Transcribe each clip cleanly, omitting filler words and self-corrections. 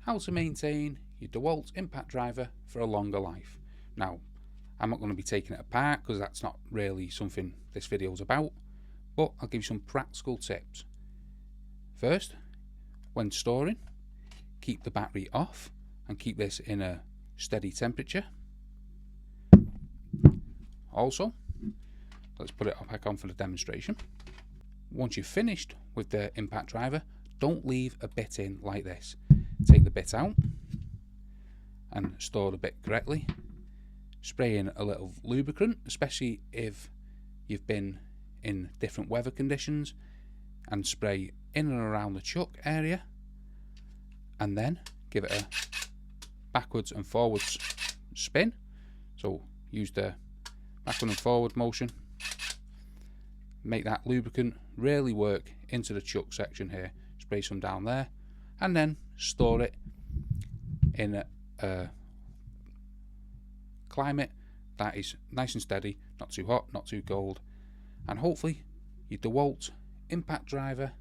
how to maintain your DeWALT Impact Driver for a longer life. Now, I'm not going to be taking it apart because that's not really something this video is about, but I'll give you some practical tips. First, when storing, keep the battery off and keep this in a steady temperature. Also, let's put it back on for the demonstration. Once you've finished with the impact driver, don't leave a bit in like this. Take the bit out and store the bit correctly. Spray in a little lubricant, especially if you've been in different weather conditions, and spray in and around the chuck area, and then give it a backwards and forwards spin. So use the backward and forward motion. Make that lubricant really work into the chuck section here. Spray some down there, and then store it in a climate that is nice and steady, not too hot, not too cold, and hopefully your DeWALT impact driver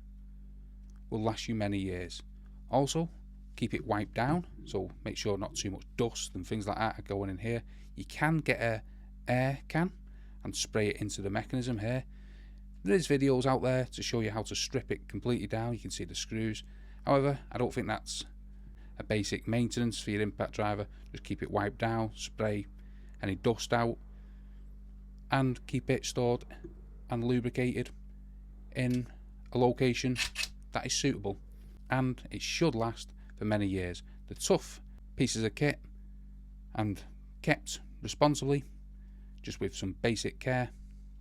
will last you many years. Also, keep it wiped down, so make sure not too much dust and things like that are going in here. You can get a air can and spray it into the mechanism here. There is videos out there to show you how to strip it completely down. You can see the screws. However, I don't think that's a basic maintenance for your impact driver. Just keep it wiped down, spray any dust out, and keep it stored and lubricated in a location that is suitable, and it should last for many years. The tough pieces of kit, and kept responsibly, just with some basic care,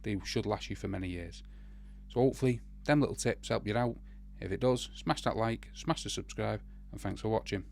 they should last you for many years. So hopefully them little tips help you out. If it does, smash that like, smash the subscribe, and thanks for watching.